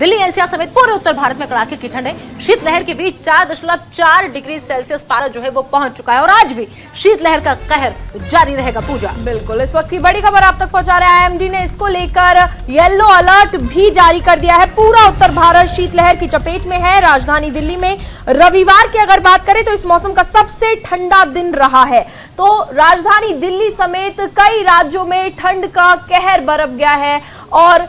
Delhi NCR समेत पूरे उत्तर भारत में कड़ाके की ठंड है। शीतलहर के बीच 4.4 डिग्री सेल्सियस पारा जो है वो पहुंच चुका है और आज भी शीतलहर का कहर जारी रहेगा। पूजा, बिल्कुल इस वक्त की बड़ी खबर आप तक पहुंचा रहे हैं आईएमडी ने। इसको लेकर येलो अलर्ट भी जारी कर दिया है। पूरा उत्तर भारत शीतलहर की चपेट में है। राजधानी दिल्ली में रविवार की अगर बात करें तो इस मौसम का सबसे ठंडा दिन रहा है। तो राजधानी दिल्ली समेत कई राज्यों में ठंड का कहर बरप गया है और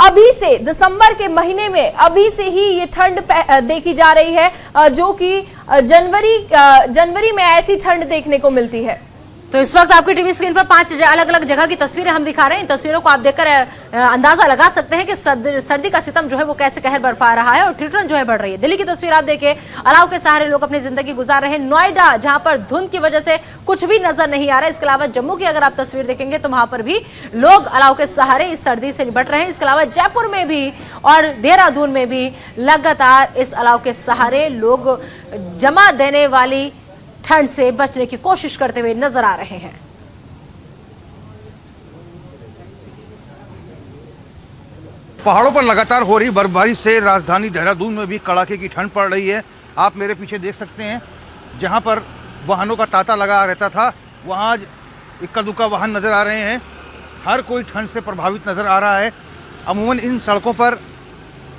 अभी से दिसंबर के महीने में अभी से ही ये ठंड देखी जा रही है, जो कि जनवरी में ऐसी ठंड देखने को मिलती है। तो इस वक्त आपकी टीवी स्क्रीन पर 5 अलग अलग जगह की तस्वीरें हम दिखा रहे हैं। इन तस्वीरों को आप देखकर अंदाजा लगा सकते हैं कि सर्दी का सितम जो है वो कैसे कहर बरपा रहा है और ठिठुरन जो है बढ़ रही है। दिल्ली की तस्वीर आप देखिए, अलाव के सहारे लोग अपनी जिंदगी गुजार रहे हैं। नोएडा, जहां पर धुंध की वजह से कुछ भी नजर नहीं आ रहा है। इसके अलावा जम्मू की अगर आप तस्वीर देखेंगे तो वहां पर भी लोग अलाव के सहारे इस सर्दी से निपट रहे हैं। इसके अलावा जयपुर में भी और देहरादून में भी लगातार इस अलाव के सहारे लोग जमा देने वाली ठंड से बचने की कोशिश करते हुए नजर आ रहे हैं। पहाड़ों पर लगातार हो रही बर्फबारी से राजधानी देहरादून में भी कड़ाके की ठंड पड़ रही है। आप मेरे पीछे देख सकते हैं, जहां पर वाहनों का तांता लगा रहता था वहां आज इक्का दुक्का वाहन नजर आ रहे हैं। हर कोई ठंड से प्रभावित नजर आ रहा है। अमूमन इन सड़कों पर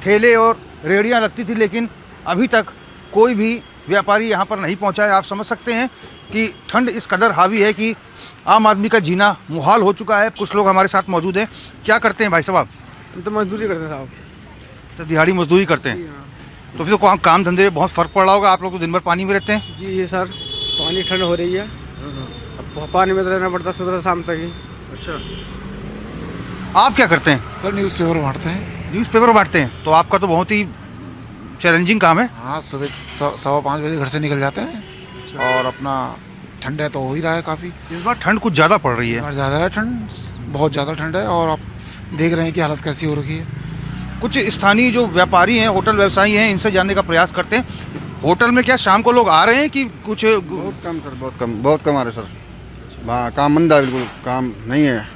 ठेले और रेहड़ियां लगती थी, लेकिन अभी तक कोई भी व्यापारी यहाँ पर नहीं पहुँचा है। आप समझ सकते हैं कि ठंड इस कदर हावी है कि आम आदमी का जीना मुहाल हो चुका है। कुछ लोग हमारे साथ मौजूद हैं। क्या करते हैं भाई साहब आप? तो मजदूरी करते हैं साहब। तो दिहाड़ी मजदूरी करते हैं? तो फिर तो काम धंधे में बहुत फ़र्क पड़ रहा होगा। आप लोग तो दिन भर पानी में रहते हैं। जी ये सर, पानी ठंड हो रही है, अब पानी में तो रहना पड़ता सुबह से शाम तक ही। अच्छा, आप क्या करते हैं? सर न्यूज़पेपर बांटते हैं। न्यूज़पेपर बांटते हैं, तो आपका तो बहुत ही चैलेंजिंग काम है। हाँ, सुबह 5:15 बजे घर से निकल जाते हैं और अपना ठंड है तो हो ही रहा है काफ़ी। इस बार ठंड कुछ ज़्यादा पड़ रही है। ज़्यादा है ठंड, बहुत ज़्यादा ठंड है और आप देख रहे हैं कि हालत कैसी हो रखी है। कुछ स्थानीय जो व्यापारी हैं, होटल व्यवसायी हैं, इनसे जानने का प्रयास करते हैं। होटल में क्या शाम को लोग आ रहे हैं कि कुछ? बहुत कम सर, बहुत कम आ रहे सर। हाँ, काम मंदा है, बिल्कुल काम नहीं है।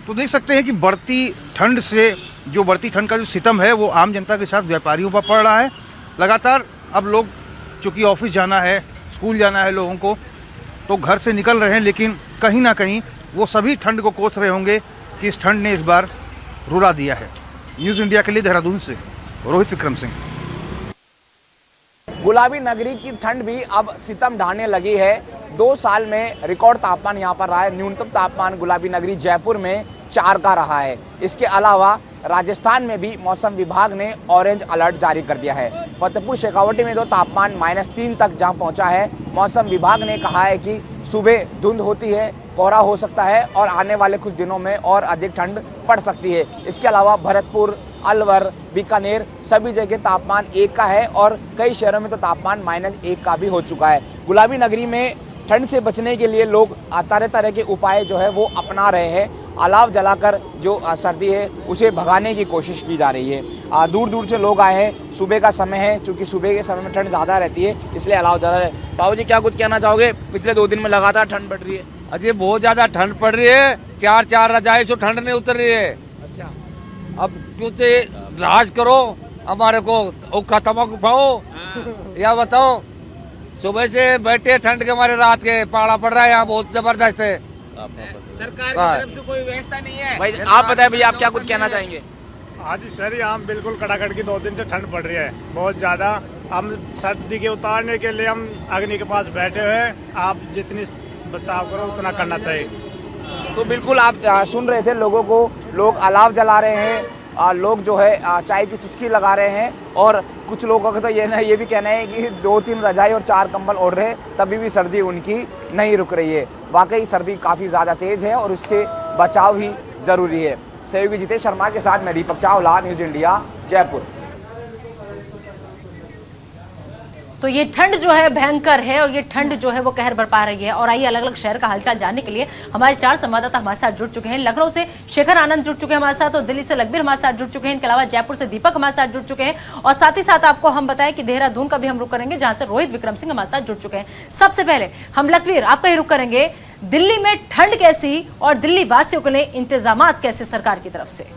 तो देख सकते हैं कि बढ़ती ठंड से जो बढ़ती ठंड का जो सितम है वो आम जनता के साथ व्यापारियों पर पड़ रहा है। लगातार अब लोग, चूँकि ऑफिस जाना है, स्कूल जाना है लोगों को, तो घर से निकल रहे हैं, लेकिन कहीं ना कहीं वो सभी ठंड को कोस रहे होंगे कि इस ठंड ने इस बार रुला दिया है। न्यूज़ इंडिया के लिए देहरादून से रोहित विक्रम सिंह। गुलाबी नगरी की ठंड भी अब सितम ढाने लगी है। 2 साल में रिकॉर्ड तापमान यहाँ पर रहा है। न्यूनतम तापमान गुलाबी नगरी जयपुर में 4 का रहा है। इसके अलावा राजस्थान में भी मौसम विभाग ने ऑरेंज अलर्ट जारी कर दिया है। फतेहपुर शेखावटी में तो तापमान -3 तक जहाँ पहुँचा है। मौसम विभाग ने कहा है कि सुबह धुंध होती है, कोहरा हो सकता है और आने वाले कुछ दिनों में और अधिक ठंड पड़ सकती है। इसके अलावा भरतपुर, अलवर, बीकानेर सभी जगह तापमान 1 का है और कई शहरों में तो तापमान -1 का भी हो चुका है। गुलाबी नगरी में ठंड से बचने के लिए लोग तरह तरह के उपाय जो है वो अपना रहे हैं। अलाव जलाकर जो सर्दी है उसे भगाने की कोशिश की जा रही है। दूर दूर से लोग आए हैं। सुबह का समय है, क्योंकि सुबह के समय में ठंड ज़्यादा रहती है, इसलिए अलाव जला रहे हैं। बाबू जी, क्या कुछ कहना चाहोगे? पिछले 2 दिन में लगातार ठंड बढ़ रही है। अजय बहुत ज्यादा ठंड पड़ रही है। 4 रजाई से ठंड नहीं उतर रही है। अच्छा, अब क्यों राज करो, हमारे को औखा तमक पाओ या बताओ। सुबह से बैठे ठंड के हमारे, रात के पाला पड़ रहा है यहाँ, बहुत जबरदस्त है। सरकार की तरफ से कोई व्यवस्था नहीं है। भाई आप बताएं, भैया आप क्या कुछ कहना चाहेंगे? आज सर यहाँ बिल्कुल कड़ाकड़ की 2 दिन से ठंड पड़ रही है, बहुत ज़्यादा। हम सर्दी के उतारने के लिए हम अग्नि के पास बैठे हुए हैं। आप जितनी बचाव करो उतना करना चाहिए। तो बिल्कुल आप सुन रहे थे लोगों को। लोग अलाव जला रहे हैं, लोग जो है चाय की चुस्की लगा रहे हैं और कुछ लोगों का तो ये भी कहना है कि 2-3 रजाई और 4 कंबल ओढ़ रहे, तभी भी सर्दी उनकी नहीं रुक रही है। वाकई सर्दी काफ़ी ज़्यादा तेज़ है और उससे बचाव ही ज़रूरी है। सहयोगी जितेश शर्मा के साथ मैं दीपक चावला, न्यूज़ इंडिया, जयपुर। तो ये ठंड जो है भयंकर है और ये ठंड जो है वो कहर बरपा रही है। और आइए अलग अलग शहर का हालचाल जानने के लिए हमारे 4 संवाददाता हमारे साथ जुड़ चुके हैं। लखनऊ से शेखर आनंद जुड़ चुके हैं हमारे साथ और दिल्ली से लखबीर हमारे साथ जुड़ चुके हैं। इनके अलावा जयपुर से दीपक हमारे साथ जुड़ चुके हैं और साथ ही साथ आपको हम बताएं कि देहरादून का भी हम रुख करेंगे, जहां से रोहित विक्रम सिंह हमारे साथ जुड़ चुके हैं। सबसे पहले हम लखबीर आपका ही रुख करेंगे। दिल्ली में ठंड कैसी और दिल्ली वासियों के लिए इंतजाम कैसे सरकार की तरफ से?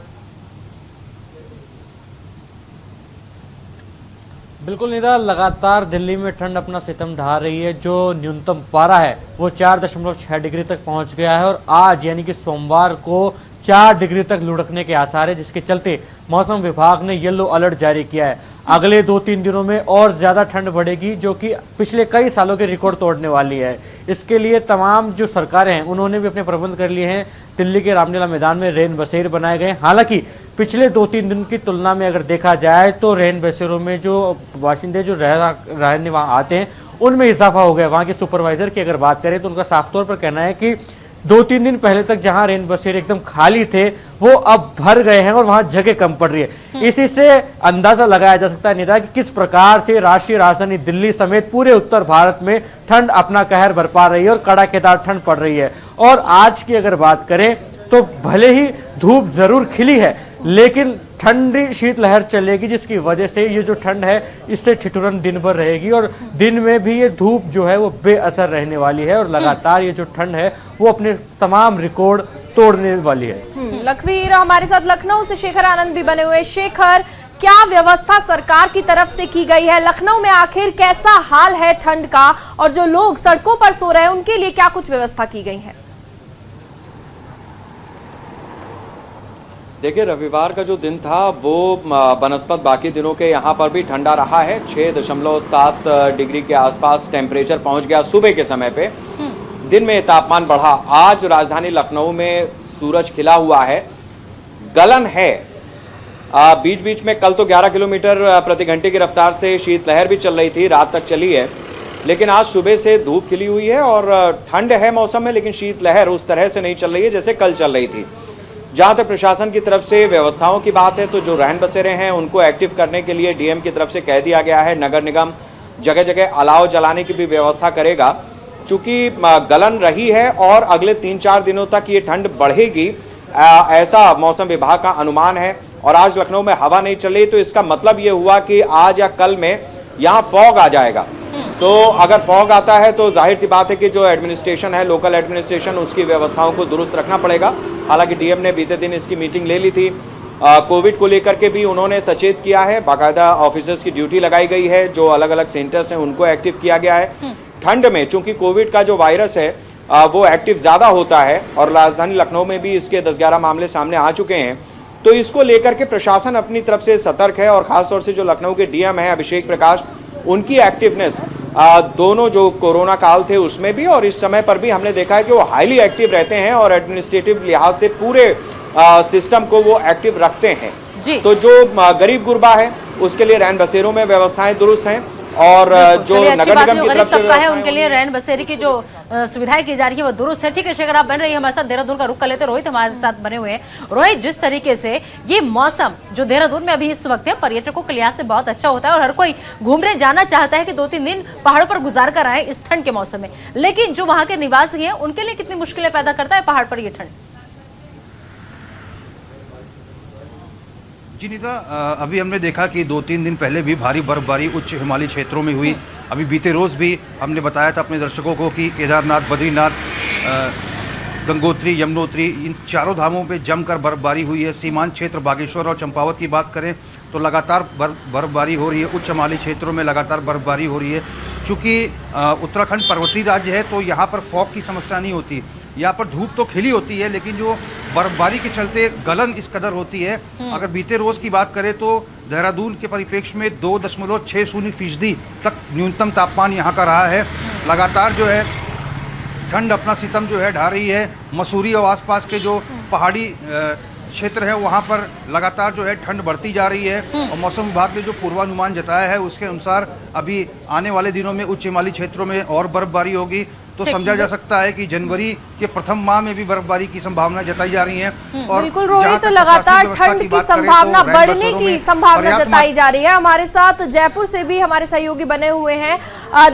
बिल्कुल निदा, लगातार दिल्ली में ठंड अपना सितम ढा रही है। जो न्यूनतम पारा है वो 4.6 डिग्री तक पहुंच गया है और आज यानी कि सोमवार को 4 डिग्री तक लुढ़कने के आसार है, जिसके चलते मौसम विभाग ने येलो अलर्ट जारी किया है। अगले 2-3 दिनों में और ज्यादा ठंड बढ़ेगी, जो कि पिछले कई सालों के रिकॉर्ड तोड़ने वाली है। इसके लिए तमाम जो सरकारें हैं उन्होंने भी अपने प्रबंध कर लिए हैं। दिल्ली के रामलीला मैदान में रेन बसेरे बनाए गए। हालांकि पिछले 2-3 दिन की तुलना में अगर देखा जाए तो रेन बसेरों में जो बाशिंदे जो रहने वहाँ आते हैं उनमें इजाफा हो गया। वहाँ के सुपरवाइजर की अगर बात करें तो उनका साफ तौर पर कहना है कि 2-3 दिन पहले तक जहां रेन बसेरे एकदम खाली थे वो अब भर गए हैं और वहां जगह कम पड़ रही है। इसी से अंदाजा लगाया जा सकता है निदा कि किस प्रकार से राष्ट्रीय राजधानी दिल्ली समेत पूरे उत्तर भारत में ठंड अपना कहर बरपा रही है और कड़ाकेदार ठंड पड़ रही है। और आज की अगर बात करें तो भले ही धूप जरूर खिली है लेकिन ठंडी शीतलहर चलेगी, जिसकी वजह से ये जो ठंड है इससे ठिठुरन दिन भर रहेगी और दिन में भी ये धूप जो है वो बेअसर रहने वाली है और लगातार ये जो ठंड है वो अपने तमाम रिकॉर्ड तोड़ने वाली है। लखवीर हमारे साथ लखनऊ से शेखर आनंद भी बने हुए। शेखर, क्या व्यवस्था सरकार की तरफ से की गई है? लखनऊ में आखिर कैसा हाल है ठंड का और जो लोग सड़कों पर सो रहे हैं उनके लिए क्या कुछ व्यवस्था की गई है? देखिए, रविवार का जो दिन था वो बनस्पत बाकी दिनों के यहाँ पर भी ठंडा रहा है। 6.7 डिग्री के आसपास टेम्परेचर पहुँच गया सुबह के समय पे। दिन में तापमान बढ़ा। आज राजधानी लखनऊ में सूरज खिला हुआ है, गलन है। बीच बीच में कल तो 11 किलोमीटर प्रति घंटे की रफ्तार से शीतलहर भी चल रही थी, रात तक चली है, लेकिन आज सुबह से धूप खिली हुई है और ठंड है मौसम में, लेकिन शीतलहर उस तरह से नहीं चल रही है जैसे कल चल रही थी। जहाँ तक प्रशासन की तरफ से व्यवस्थाओं की बात है तो जो रैन बसेरे हैं उनको एक्टिव करने के लिए डीएम की तरफ से कह दिया गया है। नगर निगम जगह जगह अलाव जलाने की भी व्यवस्था करेगा। चूंकि गलन रही है और अगले 3-4 दिनों तक ये ठंड बढ़ेगी, ऐसा मौसम विभाग का अनुमान है। और आज लखनऊ में हवा नहीं चल रही तो इसका मतलब ये हुआ कि आज या कल में यहाँ फॉग आ जाएगा। तो अगर फॉग आता है तो जाहिर सी बात है कि जो एडमिनिस्ट्रेशन है, लोकल एडमिनिस्ट्रेशन, उसकी व्यवस्थाओं को दुरुस्त रखना पड़ेगा। हालांकि डीएम ने बीते दिन इसकी मीटिंग ले ली थी। कोविड को लेकर के भी उन्होंने सचेत किया है। बाकायदा ऑफिसर्स की ड्यूटी लगाई गई है, जो अलग अलग सेंटर्स हैं उनको एक्टिव किया गया है। ठंड में चूंकि कोविड का जो वायरस है वो एक्टिव ज़्यादा होता है और राजधानी लखनऊ में भी इसके 10-11 मामले सामने आ चुके हैं, तो इसको लेकर के प्रशासन अपनी तरफ से सतर्क है। और खासतौर से जो लखनऊ के डीएम है अभिषेक प्रकाश, उनकी एक्टिवनेस दोनों जो कोरोना काल थे उसमें भी और इस समय पर भी हमने देखा है कि वो हाईली एक्टिव रहते हैं और एडमिनिस्ट्रेटिव लिहाज से पूरे सिस्टम को वो एक्टिव रखते हैं जी। तो जो गरीब गुरबा है उसके लिए रैन बसेरों में व्यवस्थाएं दुरुस्त हैं और जो नगर निगम की तरफ से है उनके लिए रैन बसेरी की जो सुविधाएं की जा रही है वो दुरुस्त है। ठीक है शेखर, आप बन रही है हमारे साथ, देहरादून का रुख कर लेते। रोहित हमारे साथ बने हुए हैं। रोहित, जिस तरीके से ये मौसम जो देहरादून में अभी इस वक्त है पर्यटकों के लिहाज से बहुत अच्छा होता है और हर कोई घूमने जाना चाहता है कि 2-3 दिन पहाड़ों पर गुजार कर आए इस ठंड के मौसम में, लेकिन जो वहां के निवासी हैं उनके लिए कितनी मुश्किलें पैदा करता है पहाड़ पर ये ठंड? जी निदा, अभी हमने देखा कि 2-3 दिन पहले भी भारी बर्फबारी उच्च हिमालयी क्षेत्रों में हुई। अभी बीते रोज़ भी हमने बताया था अपने दर्शकों को कि केदारनाथ, बद्रीनाथ, गंगोत्री, यमुनोत्री, इन चारों धामों पे जमकर बर्फबारी हुई है। सीमांत क्षेत्र बागेश्वर और चंपावत की बात करें तो लगातार बर्फबारी हो रही है। उच्च हिमालयी क्षेत्रों में लगातार बर्फबारी हो रही है। चूँकि उत्तराखंड पर्वतीय राज्य है तो यहाँ पर फॉग की समस्या नहीं होती। यहाँ पर धूप तो खिली होती है लेकिन जो बर्फबारी के चलते गलन इस कदर होती है। अगर बीते रोज की बात करें तो देहरादून के परिप्रेक्ष्य में 2.60% तक न्यूनतम तापमान यहाँ का रहा है। लगातार जो है ठंड अपना सितम जो है ढा रही है। मसूरी और आसपास के जो पहाड़ी क्षेत्र है वहाँ पर लगातार जो है ठंड बढ़ती जा रही है और मौसम विभाग ने जो पूर्वानुमान जताया है उसके अनुसार अभी आने वाले दिनों में उच्च हिमालयी क्षेत्रों में और बर्फबारी होगी। तो समझा जा सकता है कि जनवरी के प्रथम माह में भी बर्फबारी की संभावना जताई जा रही है। और बिल्कुल रोहित, लगातार ठंड की संभावना बढ़ने की संभावना जताई जा रही है। हमारे साथ जयपुर से भी हमारे सहयोगी बने हुए हैं।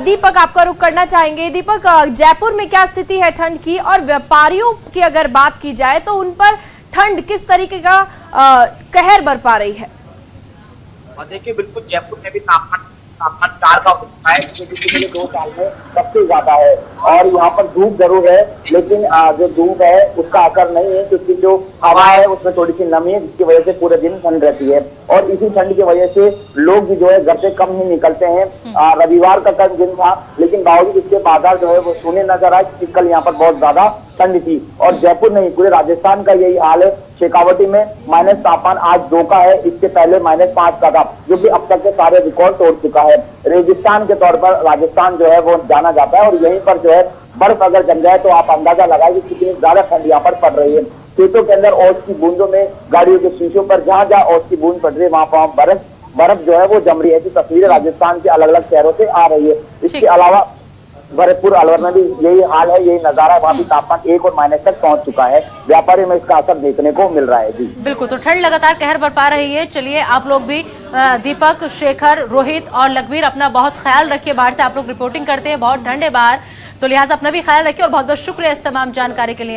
दीपक, आपका रुख करना चाहेंगे। दीपक, जयपुर में क्या स्थिति है ठंड की और व्यापारियों की अगर बात की जाए तो उन पर ठंड किस तरीके का कहर बरपा रही है? देखिए, बिल्कुल जयपुर में भी तापमान तापमान 4 का हो चुका है, जो पिछले 2 साल में सबसे ज्यादा है। और यहाँ पर धूप जरूर है, लेकिन जो धूप है उसका असर नहीं है, क्योंकि जो हवा है उसमें थोड़ी सी नमी है, जिसकी वजह से पूरे दिन ठंड रहती है। और इसी ठंड की वजह से लोग भी जो है घर से कम ही निकलते हैं। रविवार का कल दिन था, लेकिन बावजूद इसके बाजार जो है वो सोने नजर आए, क्योंकि कल यहाँ पर बहुत ज्यादा ठंड थी। और जयपुर नहीं, पूरे राजस्थान का यही हाल है। शेखावटी में माइनस तापमान आज 2 का है, इसके पहले -5 का था, जो कि अब तक के सारे रिकॉर्ड तोड़ चुका है। रेगिस्तान के तौर पर राजस्थान जो है वो जाना जाता है, और यहीं पर जो है बर्फ अगर जम जाए तो आप अंदाजा लगाए कि कितनी ज्यादा ठंड यहाँ पर पड़ रही है। खेतों के अंदर ओस की बूंदों में, गाड़ियों के शीशों पर जहां ओस की बूंद पड़ रही है, वहां बर्फ जो है वो जम रही है। ऐसी तस्वीरें राजस्थान के अलग अलग शहरों से आ रही है। इसके अलावा भरतपुर अलवर में भी यही हाल है, यही नजारा है। वहाँ भी तापमान 1 और माइनस तक पहुंच चुका है। व्यापारी में इसका असर देखने को मिल रहा है। जी बिल्कुल, तो ठंड लगातार कहर बरपा रही है। चलिए आप लोग भी दीपक, शेखर, रोहित और लखबीर अपना बहुत ख्याल रखिए। बाहर से आप लोग रिपोर्टिंग करते हैं, बहुत ठंड है बाहर, तो लिहाजा अपना भी ख्याल रखिए। और बहुत बहुत शुक्रिया इस तमाम जानकारी के लिए।